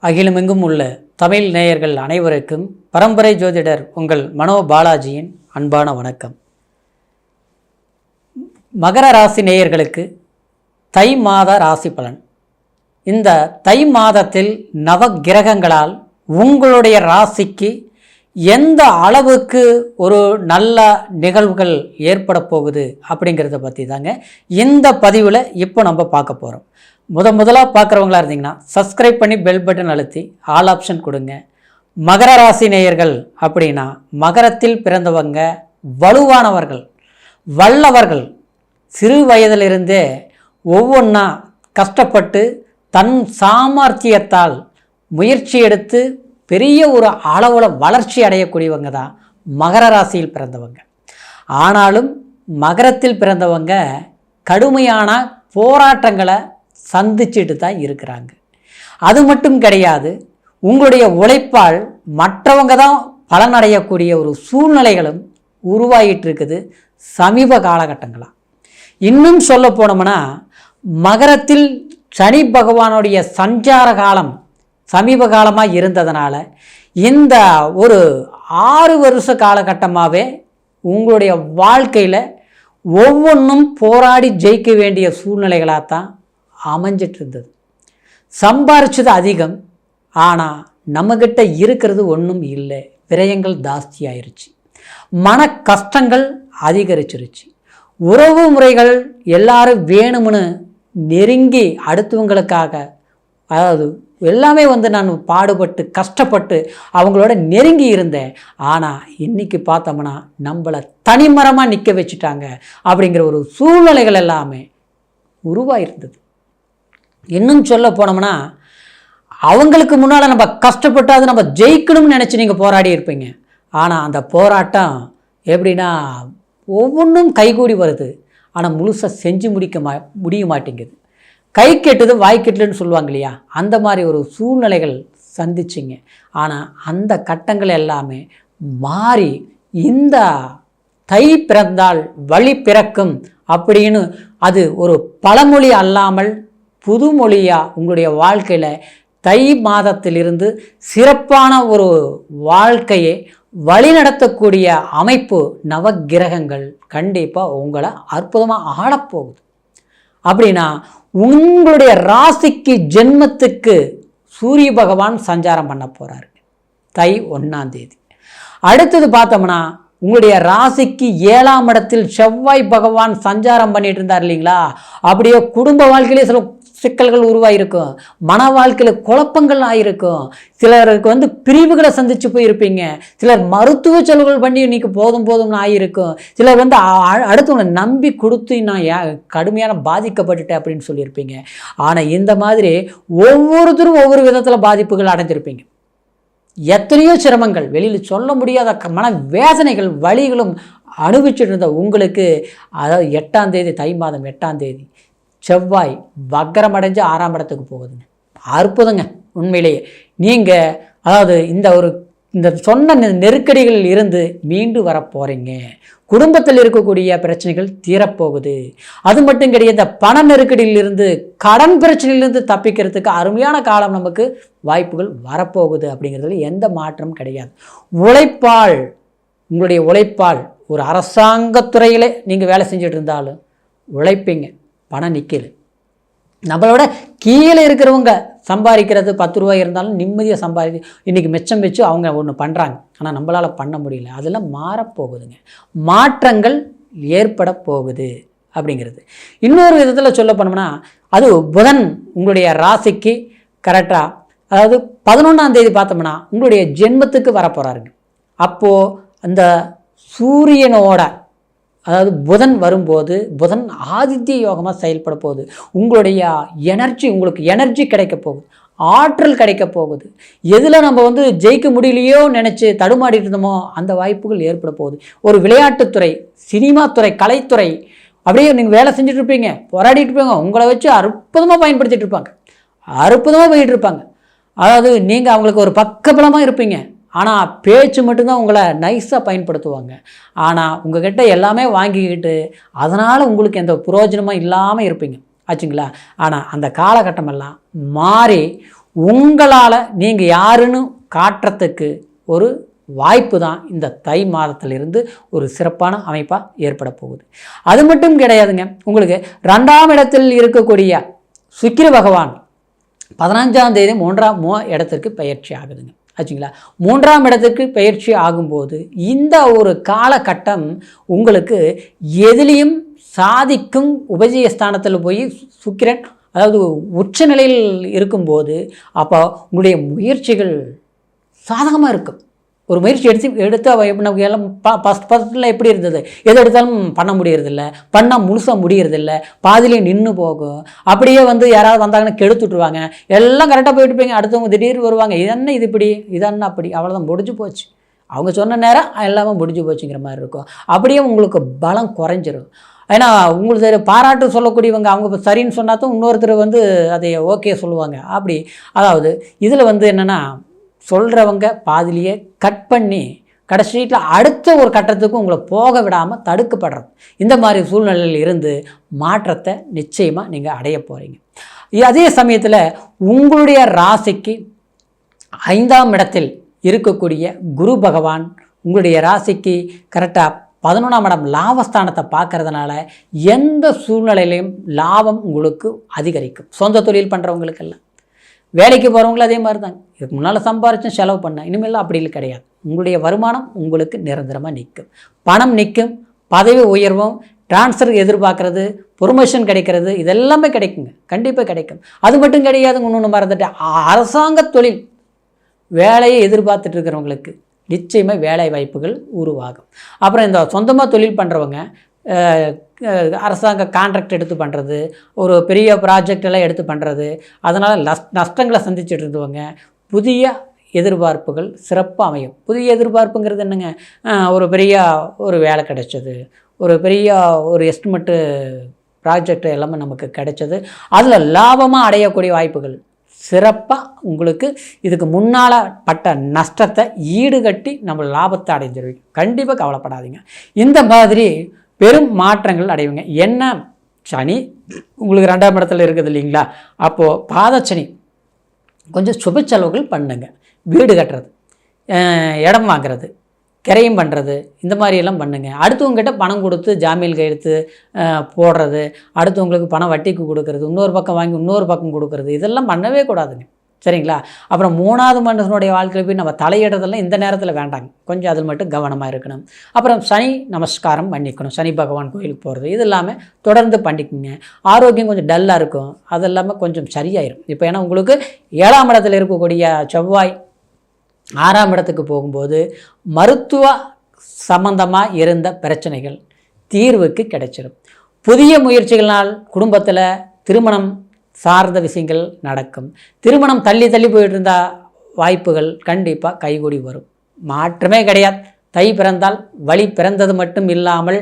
அகிலமெங்கும் உள்ள தமிழ் நேயர்கள் அனைவருக்கும் பரம்பரை ஜோதிடர் உங்கள் மனோ பாலாஜியின் அன்பான வணக்கம். மகர ராசி நேயர்களுக்கு தை மாத ராசி பலன். இந்த தை மாதத்தில் நவ கிரகங்களால் உங்களுடைய ராசிக்கு எந்த அளவுக்கு ஒரு நல்ல நிகழ்வுகள் ஏற்பட போகுது அப்படிங்கிறத பற்றி தாங்க இந்த பதிவில் இப்போ நம்ம பார்க்க போகிறோம். முதலாக பார்க்குறவங்களா இருந்தீங்கன்னா சப்ஸ்கிரைப் பண்ணி பெல் பட்டன் அழுத்தி ஆல் ஆப்ஷன் கொடுங்க. மகர ராசி நேயர்கள் அப்படின்னா மகரத்தில் பிறந்தவங்க வலுவானவர்கள், வல்லவர்கள். சிறு வயதிலிருந்தே ஒவ்வொன்றா கஷ்டப்பட்டு தன் சாமர்த்தியத்தால் முயற்சி எடுத்து பெரிய ஒரு அளவில் வளர்ச்சி அடையக்கூடியவங்க தான் மகர ராசியில் பிறந்தவங்க. ஆனாலும் மகரத்தில் பிறந்தவங்க கடுமையான போராட்டங்களை சந்திச்சுட்டு தான் இருக்கிறாங்க. அது மட்டும் கிடையாது, உங்களுடைய உழைப்பால் மற்றவங்க தான் பலனடையக்கூடிய ஒரு சூழ்நிலைகளும் உருவாகிட்டு இருக்குது சமீப காலகட்டங்களாக. இன்னும் சொல்ல போனோம்னா மகரத்தில் சனி பகவானுடைய சஞ்சார காலம் சமீப காலமாக இருந்ததுனால இந்த ஒரு 6 வருஷ காலகட்டமாகவே உங்களுடைய வாழ்க்கையில் ஒவ்வொன்றும் போராடி ஜெயிக்க வேண்டிய சூழ்நிலைகளாகத்தான் அமைஞ்சிட்டு இருந்தது. சம்பாரிச்சது அதிகம், ஆனால் நம்மக்கிட்ட இருக்கிறது ஒன்றும் இல்லை. விரயங்கள் ஜாஸ்தி ஆயிடுச்சு, மன கஷ்டங்கள் அதிகரிச்சிருச்சு, உறவு முறைகள் எல்லாரும் வேணும்னு நெருங்கி அடுத்தவங்களுக்காக, அதாவது எல்லாமே நான் பாடுபட்டு கஷ்டப்பட்டு அவங்களோட நெருங்கி இருந்தேன். ஆனால் இன்றைக்கி பார்த்தோம்னா நம்மளை தனிமரமாக நிற்க வச்சுட்டாங்க அப்படிங்கிற ஒரு சூழ்நிலைகள் எல்லாமே உருவாயிருந்தது. இன்னும் சொல்ல போனோம்னா அவங்களுக்கு முன்னால் நம்ம கஷ்டப்பட்டாது நம்ம ஜெயிக்கணும்னு நினச்சி நீங்கள் போராடி இருப்பீங்க. ஆனால் அந்த போராட்டம் எப்படின்னா ஒவ்வொன்றும் கைகூடி வருது, ஆனால் முழுசாக செஞ்சு முடிய மாட்டேங்குது. கை கெட்டது வாய் கெட்டலுன்னு சொல்லுவாங்க இல்லையா, அந்த மாதிரி ஒரு சூழ்நிலைகள் சந்திச்சிங்க. ஆனால் அந்த கட்டங்கள் எல்லாமே மாறி இந்த தை பிறந்தால் வழி பிறக்கும் அப்படின்னு அது ஒரு பழமொழி அல்லாமல் புதுமொழியாக உங்களுடைய வாழ்க்கையில் தை மாதத்திலிருந்து சிறப்பான ஒரு வாழ்க்கையை வழிநடத்தக்கூடிய அமைப்பு நவகிரகங்கள் கண்டிப்பாக உங்களை அற்புதமாக ஆளப்போகுது. அப்படின்னா உங்களுடைய ராசிக்கு ஜென்மத்துக்கு சூரிய பகவான் சஞ்சாரம் பண்ண போகிறாரு தை 1ஆம் தேதி. அடுத்தது பார்த்தோம்னா உங்களுடைய ராசிக்கு 7ஆம் இடத்தில் செவ்வாய் பகவான் சஞ்சாரம் பண்ணிட்டு இருந்தார் இல்லைங்களா. அப்படியே குடும்ப வாழ்க்கையிலே சில சிக்கல்கள் உருவாயிருக்கும், மன வாழ்க்கையில் குழப்பங்கள் ஆகிருக்கும், சிலருக்கு பிரிவுகளை சந்திச்சு போயிருப்பீங்க, சிலர் மருத்துவ செலவுகள் பண்ணி இன்னைக்கு போதும்னு ஆகியிருக்கும், சிலர் அடுத்தவங்களை நம்பி கொடுத்து நான் கடுமையான பாதிக்கப்பட்டுட்டேன் அப்படின்னு சொல்லியிருப்பீங்க. ஆனால் இந்த மாதிரி ஒவ்வொருத்தரும் ஒவ்வொரு விதத்தில் பாதிப்புகள் அடைஞ்சிருப்பீங்க. எத்தனையோ சிரமங்கள், வெளியில் சொல்ல முடியாத மன வேதனைகள் வலிகளும் அனுபவிச்சுட்டு இருந்த உங்களுக்கு, அதாவது 8ஆம் தேதி தை மாதம் 8ஆம் தேதி செவ்வாய் வக்கரம் அடைஞ்சு 6ஆம் இடத்துக்கு போகுதுங்க. அற்புதங்க. உண்மையிலேயே நீங்கள் அதாவது இந்த சொன்ன நெருக்கடிகளில் இருந்து மீண்டு வர போகிறீங்க. குடும்பத்தில் இருக்கக்கூடிய பிரச்சனைகள் தீரப்போகுது. அது மட்டும் கிடையாது, இந்த பண நெருக்கடியிலிருந்து கடன் பிரச்சனையிலிருந்து தப்பிக்கிறதுக்கு அருமையான காலம் நமக்கு வாய்ப்புகள் வரப்போகுது. அப்படிங்கிறதுல எந்த மாற்றமும் கிடையாது. உழைப்பால், உங்களுடைய உழைப்பால் ஒரு அரசாங்கத்துறையில் நீங்கள் வேலை செஞ்சுட்டு இருந்தாலும் உழைப்பீங்க, பணம் நிற்கல. நம்மளோட கீழே இருக்கிறவங்க சம்பாதிக்கிறது 10 ரூபாய் இருந்தாலும் நிம்மதியாக இன்றைக்கி மிச்சம் வச்சு அவங்க ஒன்று பண்ணுறாங்க, ஆனால் நம்மளால் பண்ண முடியல. அதெல்லாம் மாறப்போகுதுங்க. மாற்றங்கள் ஏற்பட போகுது அப்படிங்கிறது. இன்னொரு விதத்தில் சொல்ல போனோம்னா அது புதன் உங்களுடைய ராசிக்கு கரெக்டாக, அதாவது 11ஆம் தேதி பார்த்தோம்னா உங்களுடைய ஜென்மத்துக்கு வரப்போகிறாருங்க. அப்போது அந்த சூரியனோட, அதாவது புதன் வரும்போது புதன் ஆதித்ய யோகமாக செயல்பட போகுது. உங்களுடைய உங்களுக்கு எனர்ஜி கிடைக்க போகுது, ஆற்றல் கிடைக்க போகுது. எதில் நம்ம ஜெயிக்க முடியலையோ நினச்சி தடுமாடிட்டு இருந்தோமோ அந்த வாய்ப்புகள் ஏற்பட போகுது. ஒரு விளையாட்டுத்துறை, சினிமா துறை, கலைத்துறை, அப்படியே நீங்கள் வேலை செஞ்சுட்டு இருப்பீங்க, போராடிட்டு இருப்பீங்க. உங்களை வச்சு அற்புதமாக பயன்படுத்திட்டு இருப்பாங்க, அற்புதமாக போயிட்டு இருப்பாங்க. அதாவது நீங்கள் அவங்களுக்கு ஒரு பக்கபலமாக இருப்பீங்க. ஆனால் பேச்சு மட்டும்தான் உங்களை நைஸாக பயன்படுத்துவாங்க. ஆனால் உங்கள்கிட்ட எல்லாமே வாங்கிக்கிட்டு அதனால் உங்களுக்கு எந்த பிரயோஜனமும் இல்லாமல் இருப்பீங்க ஆச்சுங்களா. ஆனால் அந்த காலகட்டமெல்லாம் மாறி உங்களால் நீங்கள் யாருன்னு காட்டுறதுக்கு ஒரு வாய்ப்பு தான் இந்த தை மாதத்திலிருந்து ஒரு சிறப்பான அமைப்பாக ஏற்பட போகுது. அது மட்டும் கிடையாதுங்க, உங்களுக்கு 2ஆம் இடத்தில் இருக்கக்கூடிய சுக்கிர பகவான் 15ஆம் தேதி 3ஆம் இடத்திற்கு பயிற்சி ஆகுதுங்க ஆச்சுங்களா. 3ஆம் இடத்துக்கு பயிற்சி ஆகும்போது இந்த ஒரு காலகட்டம் உங்களுக்கு எதிலையும் சாதிக்கும் உபஜயஸ்தானத்தில் போய் சுக்கிரன் அதாவது உச்ச நிலையில் இருக்கும்போது அப்போ உங்களுடைய முயற்சிகள் சாதகமாக இருக்கும். ஒரு முயற்சி எடுத்து நமக்கு எல்லாம் ஃபஸ்ட்டில் எப்படி இருந்தது, எது எடுத்தாலும் பண்ண முடியறதில்ல, பண்ணால் முழுசாக முடியறதில்ல, பாதிலேயே நின்று போகும். அப்படியே யாராவது வந்தாங்கன்னா கெடுத்துட்ருவாங்க. எல்லாம் கரெக்டாக போயிட்டு போய்ங்க, அடுத்தவங்க திடீர்னு வருவாங்க, இதென்ன இது இப்படி இதென்ன அப்படி, அவ்வளோதான் முடிஞ்சு போச்சு. அவங்க சொன்ன நேரம் எல்லாமே முடிஞ்சு போச்சுங்கிற மாதிரி இருக்கும். அப்படியே உங்களுக்கு பலம் குறைஞ்சிரும். ஏன்னா உங்களுக்கு பாராட்டு சொல்லக்கூடியவங்க அவங்க சரின்னு சொன்னால் தான் இன்னொருத்தர் அதை ஓகே சொல்லுவாங்க. அப்படி அதாவது இதில் என்னென்னா சொல்கிறவங்க பாதிலேயே கட் பண்ணி கடைசியில் அடுத்த ஒரு கட்டத்துக்கு உங்களை போக விடாமல் தடுக்கப்படுறது. இந்த மாதிரி சூழ்நிலையில் இருந்து மாற்றத்தை நிச்சயமாக நீங்கள் அடைய போகிறீங்க. அதே சமயத்தில் உங்களுடைய ராசிக்கு 5ஆம் இடத்தில் இருக்கக்கூடிய குரு பகவான் உங்களுடைய ராசிக்கு கரெக்டாக 11ஆம் இடம் லாபஸ்தானத்தை பார்க்கறதுனால எந்த சூழ்நிலையிலையும் லாபம் உங்களுக்கு அதிகரிக்கும். சொந்த தொழில் பண்ணுறவங்களுக்கெல்லாம், வேலைக்கு போகிறவங்களும் அதே மாதிரி தாங்க. இதுக்கு முன்னால் சம்பாரிச்சும் செலவு பண்ண, இனிமேல் அப்படி கிடையாது. உங்களுடைய வருமானம் உங்களுக்கு நிரந்தரமாக நிற்கும், பணம் நிற்கும், பதவி உயர்வும், டிரான்ஸ்ஃபர் எதிர்பார்க்குறது, ப்ரொமோஷன் கிடைக்கிறது, இதெல்லாமே கிடைக்குங்க, கண்டிப்பாக கிடைக்கும். அது மட்டும் கிடையாதுங்க, இன்னொன்று மறந்துட்டு அரசாங்க தொழில் வேலையை எதிர்பார்த்துட்டு இருக்கிறவங்களுக்கு நிச்சயமாக வேலை வாய்ப்புகள் உருவாகும். அப்புறம் இந்த சொந்தமாக தொழில் பண்ணுறவங்க அரசாங்க கான்ட்ராக்ட் எடுத்து பண்ணுறது, ஒரு பெரிய ப்ராஜெக்டெல்லாம் எடுத்து பண்ணுறது, அதனால் நஷ்டங்களை சந்திச்சுட்டு இருந்தவங்க புதிய எதிர்பார்ப்புகள் சிறப்பாக அமையும். புதிய எதிர்பார்ப்புங்கிறது என்னங்க, ஒரு பெரிய ஒரு வேலை கிடைச்சது, ஒரு பெரிய ஒரு எஸ்டிமேட்டு ப்ராஜெக்ட் எல்லாமே நமக்கு கிடைச்சது, அதில் லாபமாக அடையக்கூடிய வாய்ப்புகள் சிறப்பாக உங்களுக்கு இதுக்கு முன்னால் பட்ட நஷ்டத்தை ஈடுகட்டி நம்ம லாபத்தை அடைஞ்சிருவீங்க. கண்டிப்பாக கவலைப்படாதீங்க. இந்த மாதிரி பெரும் மாற்றங்கள் அடைவீங்க. என்ன சனி உங்களுக்கு 2ஆம் இடத்துல இருக்குது இல்லைங்களா, அப்போது பாதச்சனி கொஞ்சம் சுப செலவுகள் பண்ணுங்க. வீடு கட்டுறது, இடம் வாங்குறது, கிரையம் பண்ணுறது, இந்த மாதிரியெல்லாம் பண்ணுங்கள். அடுத்தவங்ககிட்ட பணம் கொடுத்து ஜாமீன் கையெழுத்து போடுறது, அடுத்தவங்களுக்கு பணம் வட்டிக்கு கொடுக்கறது, இன்னொரு பக்கம் வாங்கி இன்னொரு பக்கம் கொடுக்கறது, இதெல்லாம் பண்ணவே கூடாதுங்க, சரிங்களா. அப்புறம் 3வது மனுஷனுடைய வாழ்க்கையில் போய் நம்ம தலையிடுறதெல்லாம் இந்த நேரத்தில் வேண்டாங்க, கொஞ்சம் அதில் மட்டும் கவனமாக இருக்கணும். அப்புறம் சனி நமஸ்காரம் பண்ணிக்கணும், சனி பகவான் கோயிலுக்கு போகிறது, இது இல்லாமல் தொடர்ந்து பண்ணிக்கோங்க. ஆரோக்கியம் கொஞ்சம் டல்லாக இருக்கும், அது இல்லாமல் கொஞ்சம் சரியாயிடும். இப்போ ஏன்னா உங்களுக்கு 7ஆம் இடத்துல இருக்கக்கூடிய செவ்வாய் 6ஆம் இடத்துக்கு போகும்போது மருத்துவ சம்பந்தமாக இருந்த பிரச்சனைகள் தீர்வுக்கு கிடைச்சிடும். புதிய முயற்சிகளால் குடும்பத்தில் திருமணம் சார்ந்த விஷயங்கள் நடக்கும். திருமணம் தள்ளி போயிட்டு இருந்த வாய்ப்புகள் கண்டிப்பாக கைகூடி வரும். மாற்றமே கிடையாது. தை பிறந்தால் வழி பிறந்தது மட்டும் இல்லாமல்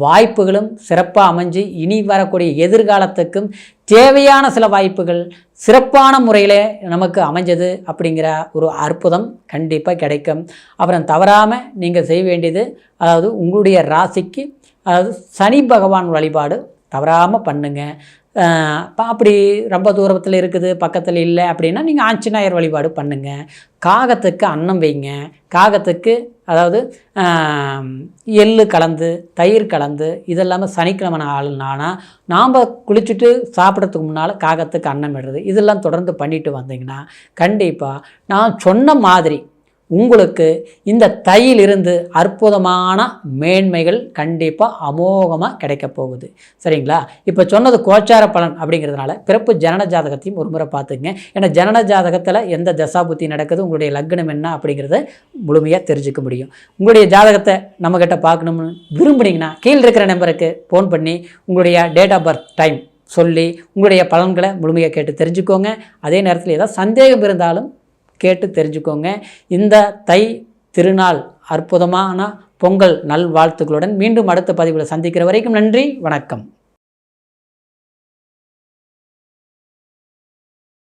வாய்ப்புகளும் சிறப்பாக அமைஞ்சு இனி வரக்கூடிய எதிர்காலத்துக்கும் தேவையான சில வாய்ப்புகள் சிறப்பான முறையில் நமக்கு அமைஞ்சது அப்படிங்கிற ஒரு அற்புதம் கண்டிப்பாக கிடைக்கும். அப்புறம் தவறாமல் நீங்கள் செய்ய வேண்டியது, அதாவது உங்களுடைய ராசிக்கு அதாவது சனி பகவான் வழிபாடு தவறாமல் பண்ணுங்கள். அப்படி ரொம்ப தூரத்தில் இருக்குது பக்கத்தில் இல்லை அப்படின்னா நீங்கள் ஆஞ்சநேயர் வழிபாடு பண்ணுங்கள். காகத்துக்கு அன்னம் வைங்க. காகத்துக்கு அதாவது எள்ளு கலந்து தயிர் கலந்து இதெல்லாமல் சனிக்கிழமை நாள்னா நாம் குளிச்சுட்டு சாப்பிட்றதுக்கு முன்னால் காகத்துக்கு அன்னம் விடுறது, இதெல்லாம் தொடர்ந்து பண்ணிட்டு வந்தீங்கன்னா கண்டிப்பாக நான் சொன்ன மாதிரி உங்களுக்கு இந்த தையிலிருந்து அற்புதமான மேன்மைகள் கண்டிப்பாக அமோகமாக கிடைக்க போகுது, சரிங்களா. இப்போ சொன்னது கோச்சார பலன் அப்படிங்கிறதுனால பிறப்பு ஜனன ஜாதகத்தையும் ஒரு முறை பார்த்துங்க. ஏன்னா ஜனன ஜாதகத்தில் எந்த தசாபுத்தி நடக்குது, உங்களுடைய லக்னம் என்ன அப்படிங்கிறத முழுமையாக தெரிஞ்சுக்க முடியும். உங்களுடைய ஜாதகத்தை நம்மக்கிட்ட பார்க்கணும்னு விரும்புனீங்கன்னா கீழே இருக்கிற நம்பருக்கு ஃபோன் பண்ணி உங்களுடைய டேட் ஆஃப் பர்த் டைம் சொல்லி உங்களுடைய பலன்களை முழுமையாக கேட்டு தெரிஞ்சுக்கோங்க. அதே நேரத்தில் ஏதாவது சந்தேகம் இருந்தாலும் கேட்டு தெரிஞ்சுக்கோங்க. இந்த தை திருநாள் அற்புதமான பொங்கல் நல்வாழ்த்துக்களுடன் மீண்டும் அடுத்த பதிவில் சந்திக்கிற வரைக்கும் நன்றி, வணக்கம்.